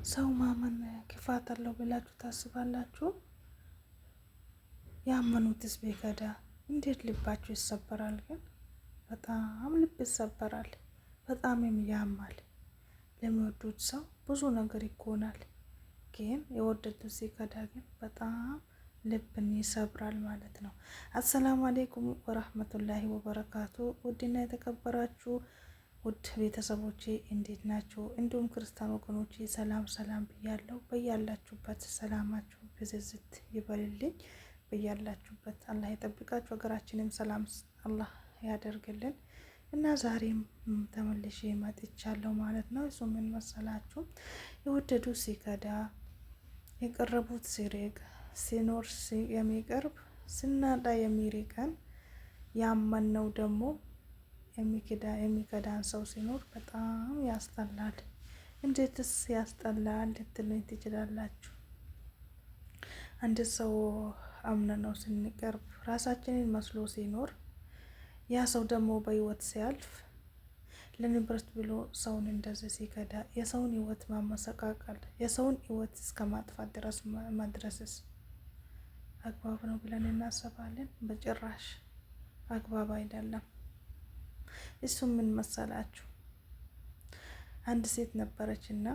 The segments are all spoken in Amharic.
ሰው ማመን ክፋት አለው ብላችሁ ታስባላችሁ? ያመኑትስ ቢከዳ እንዴት ልባችሁ ይሰበራል? ግን በጣም ልብ ይሰበራል፣ በጣም ያማል። ለሚወዱት ሰው ብዙ ነገር ይኮናል፣ ግን የወደዱት ሲከዳ ግን በጣም ልብን ይሰብራል ማለት ነው። አሰላሙ አሌይኩም ወራህመቱላሂ ወበረካቱ። ውድና የተከበራችሁ ውድ ቤተሰቦቼ እንዴት ናቸው? እንዲሁም ክርስቲያን ወገኖቼ ሰላም ሰላም ብያለሁ። በያላችሁበት ሰላማችሁ ብዝዝት ይበልልኝ። በያላችሁበት አላህ ይጠብቃችሁ፣ ሀገራችንም ሰላም አላህ ያደርግልን እና ዛሬም ተመልሼ መጥቻለሁ ማለት ነው። እሱ ምን መሰላችሁ? የወደዱት ሲከዳ የቀረቡት ሲርቅ ሲኖር የሚቀርብ ስናጣ የሚርቀን ያመነው ደግሞ የሚከዳን ሰው ሲኖር በጣም ያስጠላል። እንዴትስ ያስጠላል ልትሉኝ ትችላላችሁ። አንድ ሰው አምነነው ስንቀርብ ራሳችንን መስሎ ሲኖር ያ ሰው ደግሞ በህይወት ሲያልፍ ለንብረት ብሎ ሰውን እንደዚህ ሲከዳ የሰውን ህይወት ማመሰቃቀል፣ የሰውን ህይወት እስከ ማጥፋት ድረስ መድረስስ አግባብ ነው ብለን እናስባለን? በጭራሽ አግባብ አይደለም። እሱ ምን መሰላችሁ? አንድ ሴት ነበረች እና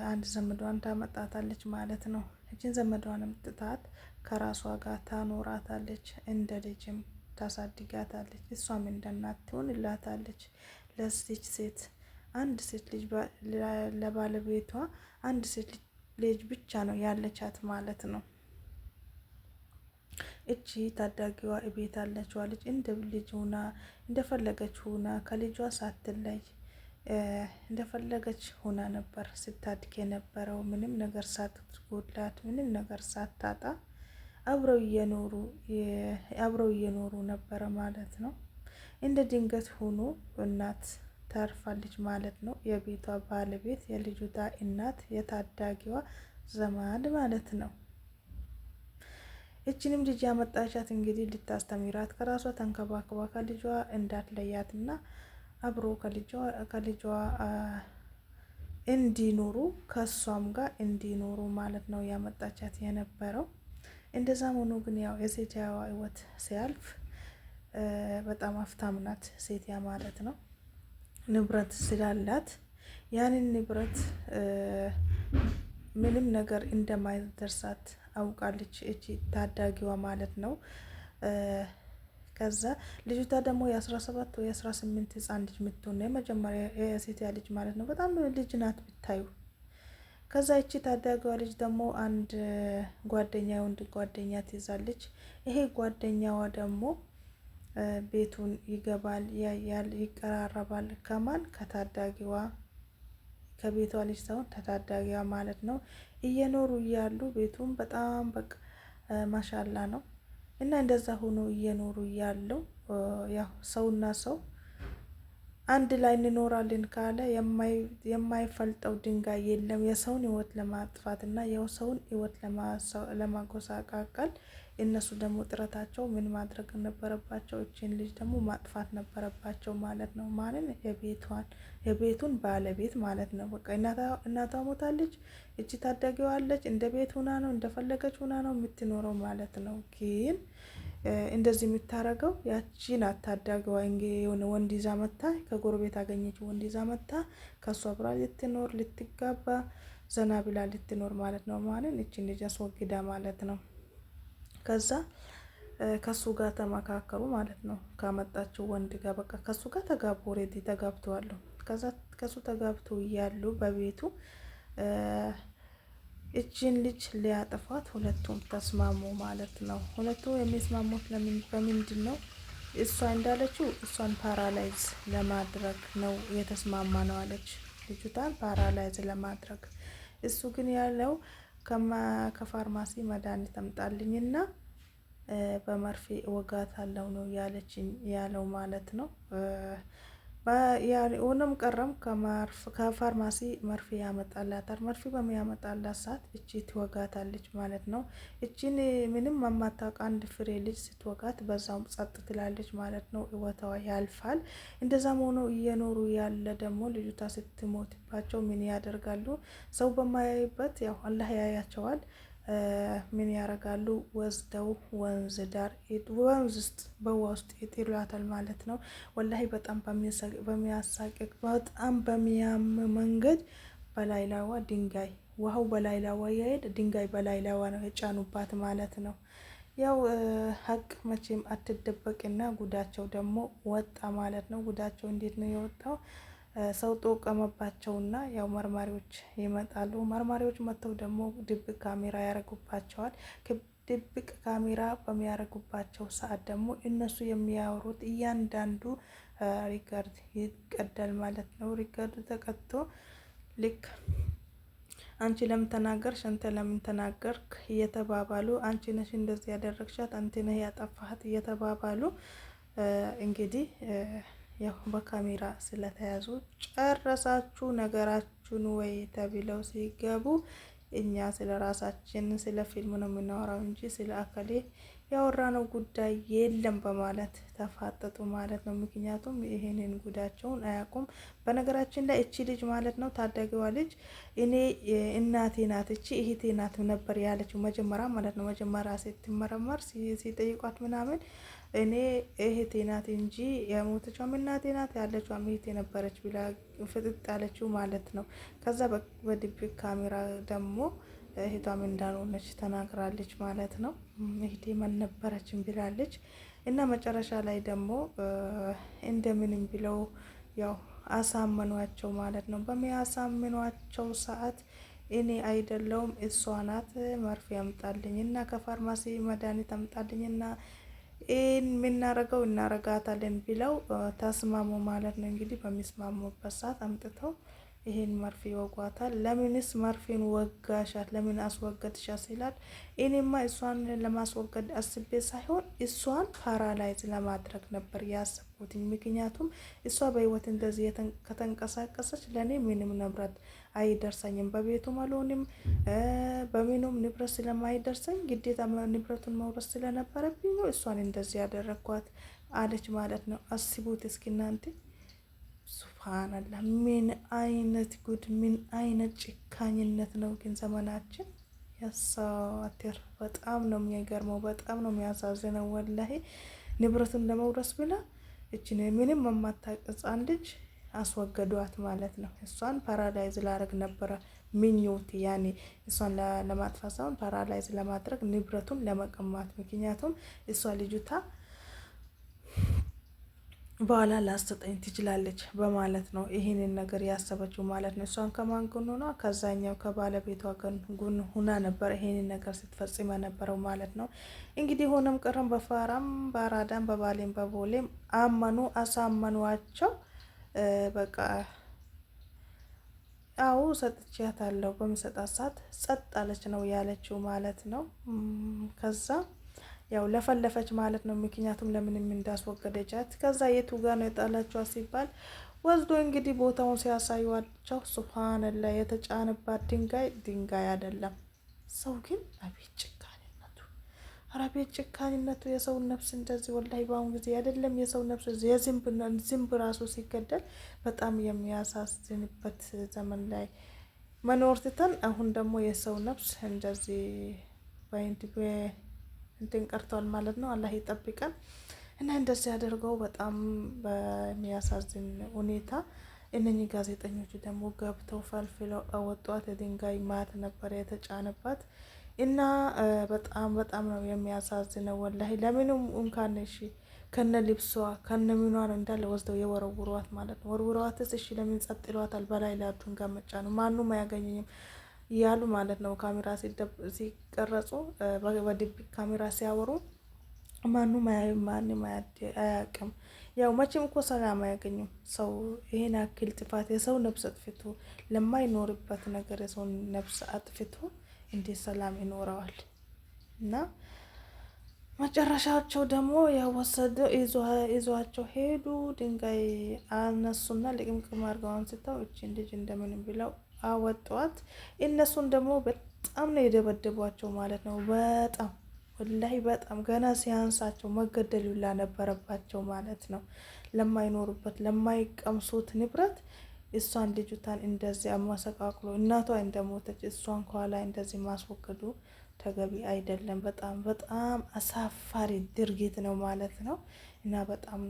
አንድ ዘመዷን ታመጣታለች ማለት ነው። እችን ዘመዷንም ጥታት ከራሷ ጋር ታኖራታለች፣ እንደ ልጅም ታሳድጋታለች። እሷም እንደ እናት ትሆንላታለች። ለዚች ሴት አንድ ሴት ልጅ ለባለቤቷ አንድ ሴት ልጅ ብቻ ነው ያለቻት ማለት ነው። እቺ ታዳጊዋ እቤት አለችዋ ልጅ እንደ ልጅ ሆና እንደፈለገች ሆና ከልጇ ሳትለይ እንደፈለገች ሆና ነበር ስታድግ የነበረው። ምንም ነገር ሳትጎድላት፣ ምንም ነገር ሳታጣ አብረው እየኖሩ ነበረ ማለት ነው። እንደ ድንገት ሆኖ እናት ታርፋለች ማለት ነው። የቤቷ ባለቤት የልጅቷ እናት የታዳጊዋ ዘመድ ማለት ነው። እችንም ልጅ ያመጣቻት እንግዲህ ልታስተምራት ከራሷ ተንከባክባ ከልጇ እንዳትለያትና አብሮ ከልጇ እንዲኖሩ ከሷም ጋር እንዲኖሩ ማለት ነው ያመጣቻት የነበረው። እንደዛም ሆኖ ግን ያው የሴትዋ ህይወት ሲያልፍ በጣም ሀብታም ናት ሴትያ ማለት ነው። ንብረት ስላላት ያንን ንብረት ምንም ነገር እንደማይደርሳት አውቃለች እቺ ታዳጊዋ ማለት ነው። ከዛ ልጅቷ ደግሞ የ17 ወይ 18 ህፃን ልጅ የምትሆን ነው የመጀመሪያ የሴትያ ልጅ ማለት ነው። በጣም ልጅ ናት ብታዩ። ከዛ እቺ ታዳጊዋ ልጅ ደግሞ አንድ ጓደኛ የወንድ ጓደኛ ትይዛለች። ይሄ ጓደኛዋ ደግሞ ቤቱን ይገባል፣ ያያል፣ ይቀራረባል። ከማን ከታዳጊዋ ከቤቷ ልጅ ሳይሆን ተታዳጊዋ ማለት ነው። እየኖሩ እያሉ ቤቱም በጣም በቃ ማሻላ ነው እና እንደዛ ሆኖ እየኖሩ እያሉ ያው ሰውና ሰው አንድ ላይ እንኖራለን ካለ የማይፈልጠው ድንጋይ የለም። የሰውን ህይወት ለማጥፋት እና የሰውን ህይወት ለማጎሳቃቀል እነሱ ደግሞ ጥረታቸው ምን ማድረግ ነበረባቸው? እችን ልጅ ደግሞ ማጥፋት ነበረባቸው ማለት ነው። ማንን? የቤቱን ባለቤት ማለት ነው። በቃ እናቷ ሞታለች፣ እቺ ታዳጊዋ አለች። እንደ ቤት ሆና ነው እንደፈለገች ሆና ነው የምትኖረው ማለት ነው። ግን እንደዚህ የምታረገው ያቺ ናት ታዳጊዋ። የሆነ ወንድ ይዛ መታ ከጎረቤት አገኘች ወንድ ይዛ መታ ከሷ አብራ ልትኖር ልትጋባ ዘና ብላ ልትኖር ማለት ነው። ማለት እቺን ልጅ አስወግዳ ማለት ነው። ከዛ ከሱ ጋር ተመካከሩ ማለት ነው። ካመጣችው ወንድ ጋር በቃ ከሱ ጋር ተጋቡ። ኦሬዲ ተጋብተዋል። ከዛ ከሱ ተጋብተው እያሉ በቤቱ እቺን ልጅ ሊያጠፋት ሁለቱም ተስማሙ ማለት ነው። ሁለቱ የሚስማሙት በምንድን ነው? እሷ እንዳለችው እሷን ፓራላይዝ ለማድረግ ነው የተስማማ ነው አለች። ልጅቷን ፓራላይዝ ለማድረግ እሱ ግን ያለው ከፋርማሲ መድኃኒት አምጣልኝና በመርፌ እወጋታለሁ ነው ያለው ማለት ነው። ሆኖም ቀረም ከፋርማሲ መርፌ ያመጣላታል። መርፌ በሚያመጣላት ሰዓት እቺ ትወጋታለች ማለት ነው። እቺን ምንም የማታውቅ አንድ ፍሬ ልጅ ስትወጋት በዛውም ጸጥ ትላለች ማለት ነው። ህይወቷ ያልፋል። እንደዛም ሆኖ እየኖሩ ያለ ደግሞ ልጅቷ ስትሞትባቸው ምን ያደርጋሉ? ሰው በማያይበት ያው አላህ ያያቸዋል። ምን ያደርጋሉ? ወስደው ወንዝ ዳር ወንዝ ውስጥ በውሃ ውስጥ ይጥሏታል ማለት ነው። ወላሂ በጣም በሚያሳቅቅ በጣም በሚያም መንገድ በላይ ላዋ ድንጋይ ውሃው በላይ ላዋ እየሄደ ድንጋይ በላይ ላዋ ነው የጫኑባት ማለት ነው። ያው ሀቅ መቼም አትደበቅና ጉዳቸው ደግሞ ወጣ ማለት ነው። ጉዳቸው እንዴት ነው የወጣው? ሰው ጠቀመባቸውና ያው መርማሪዎች ይመጣሉ። መርማሪዎች መጥተው ደግሞ ድብቅ ካሜራ ያደርጉባቸዋል። ድብቅ ካሜራ በሚያደርጉባቸው ሰዓት ደግሞ እነሱ የሚያወሩት እያንዳንዱ ሪከርድ ይቀዳል ማለት ነው። ሪከርድ ተቀጥቶ ልክ አንቺ ለምን ተናገርሽ፣ አንተ ለምን ተናገርክ እየተባባሉ አንቺ ነሽ እንደዚህ ያደረግሻት፣ አንተ ነህ ያጠፋሃት እየተባባሉ እንግዲህ ያው በካሜራ ስለተያዙ ጨረሳችሁ ነገራችሁን ወይ ተብለው ሲገቡ እኛ ስለ ራሳችን ስለ ፊልም ነው የምናወራው እንጂ ስለ አከሌ ያወራነው ጉዳይ የለም በማለት ተፋጠጡ ማለት ነው። ምክንያቱም ይሄንን ጉዳቸውን አያውቁም። በነገራችን ላይ እቺ ልጅ ማለት ነው ታዳጊዋ ልጅ እኔ እናቴ ናት እቺ እህቴ ናት ነበር ያለችው መጀመሪያ ማለት ነው። መጀመሪያ ስትመረመር ሲጠይቋት ምናምን እኔ እህቴ ናት እንጂ የሞተችውም እናቴ ናት ያለችውም እህቴ ነበረች ብላ ፍጥጥ ያለችው ማለት ነው። ከዛ በድብቅ ካሜራ ደግሞ እህቷም እንዳልሆነች ተናግራለች ማለት ነው። እህቴም አልነበረችም ብላለች። እና መጨረሻ ላይ ደግሞ እንደምንም ብለው ያው አሳመኗቸው ማለት ነው። በሚያሳምኗቸው ሰዓት እኔ አይደለውም እሷ ናት መርፌ ያምጣልኝ እና ከፋርማሲ መድኃኒት አምጣልኝ እና ይህን የምናረገው እናረጋታለን ብለው ተስማሙ ማለት ነው። እንግዲህ በሚስማሙበት ሰዓት አምጥተው ይሄን መርፌ ይወጓታል። ለምንስ መርፌን ወጋሻት? ለምን አስወገድሻት? ሲላል እኔማ እሷን ለማስወገድ አስቤ ሳይሆን እሷን ፓራላይዝ ለማድረግ ነበር ያሰብኩት። ምክንያቱም እሷ በህይወት እንደዚህ ከተንቀሳቀሰች ለእኔ ምንም ንብረት አይደርሰኝም፣ በቤቱም አልሆንም፣ በምኑም ንብረት ስለማይደርሰኝ ግዴታ ንብረቱን መውረስ ስለነበረብኝ ነው እሷን እንደዚህ ያደረግኳት አለች ማለት ነው። አስቡት እስኪ እናንተ። ሱብሃንአላህ ምን አይነት ጉድ፣ ምን አይነት ጭካኝነት ነው ግን ዘመናችን። ያሳዋቴር በጣም ነው የሚገርመው፣ በጣም ነው የሚያሳዝነው። ወላሂ ንብረቱን ለመውረስ ብላ እችን ምንም የማታውቅ ሕፃን ልጅ አስወገዷት ማለት ነው። እሷን ፓራላይዝ ላረግ ነበረ ምኞት፣ ያኔ እሷን ለማጥፋት ሳይሆን ፓራላይዝ ለማድረግ ንብረቱን ለመቀማት። ምክንያቱም እሷ ልጅቷ በኋላ ላሰጠኝ ትችላለች በማለት ነው ይሄንን ነገር ያሰበችው ማለት ነው። እሷን ከማን ጎን ሆና? ከዛኛው ከባለቤቷ ጎን ሁና ነበር ይሄንን ነገር ስትፈጽም የነበረው ማለት ነው። እንግዲህ ሆነም ቀረም በፋራም በአራዳም በባሌም በቦሌም አመኑ፣ አሳመኗቸው። በቃ አዎ ሰጥቻታለሁ፣ በምሰጣት ሰዓት ጸጥ አለች ነው ያለችው ማለት ነው። ከዛ ያው ለፈለፈች ማለት ነው። ምክንያቱም ለምንም እንዳስወገደቻት። ከዛ የቱ ጋር ነው የጣላችኋት ሲባል ወስዶ እንግዲህ ቦታውን ሲያሳዩዋቸው ሱብሃንአላህ የተጫነባት ድንጋይ አይደለም ሰው ግን አቤት ጭካኔነቱ፣ አቤት ጭካኔነቱ። የሰው ነፍስ እንደዚህ ወላሂ በአሁኑ ጊዜ አይደለም የሰው ነፍስ የዝንብ ራሱ ሲገደል በጣም የሚያሳዝንበት ዘመን ላይ መኖር ትተን አሁን ደግሞ የሰው ነፍስ እንደዚህ እንትን ቀርቷል ማለት ነው። አላህ ይጠብቀን እና እንደዚህ ያደርገው በጣም በሚያሳዝን ሁኔታ እነኚህ ጋዜጠኞች ደግሞ ገብተው ፈልፍለው አወጧት። የድንጋይ ማት ነበር የተጫነባት እና በጣም ነው የሚያሳዝነው ወላሂ። ለምንም እንኳን እሺ ከነ ልብሷ ከነ ምኗ ነው እንዳለ ወስደው የወረውሯት ማለት ነው። ወርውሯትስ እሺ ለምን ጸጥ ይሏታል? በላይ ላዱን ጋመጫ ነው ማኑም አያገኘኝም ያሉ ማለት ነው። ካሜራ ሲቀረጹ በድብቅ ካሜራ ሲያወሩ ማንም አያውቅም። ያው መቼም እኮ ሰላም አያገኙም። ሰው ይሄን ያክል ጥፋት የሰው ነፍስ አጥፍቶ ለማይኖርበት ነገር የሰው ነፍስ አጥፍቶ እንዴት ሰላም ይኖረዋል? እና መጨረሻቸው ደግሞ ያወሰደው ይዟቸው ሄዱ። ድንጋይ አነሱና ልቅምቅም አድርገው አንስተው እቺን ልጅ እንደምንም ብለው አወጧት። እነሱን ደግሞ በጣም ነው የደበደቧቸው ማለት ነው። በጣም ወላሂ በጣም ገና ሲያንሳቸው መገደል ሁላ ነበረባቸው ማለት ነው። ለማይኖሩበት ለማይቀምሱት ንብረት እሷን ልጅቷን እንደዚህ አመሰቃቅሎ እናቷ እንደሞተች እሷን ከኋላ እንደዚህ ማስወገዱ ተገቢ አይደለም። በጣም በጣም አሳፋሪ ድርጊት ነው ማለት ነው። እና በጣም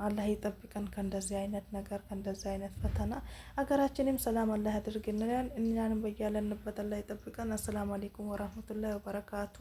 አላህ ይጠብቀን ከእንደዚህ አይነት ነገር ከእንደዚህ አይነት ፈተና። ሀገራችንም ሰላም አላህ ያድርግልን። እኛንም በያለንበት አላህ ይጠብቀን። አሰላሙ አለይኩም ወራህመቱላሂ ወበረካቱ።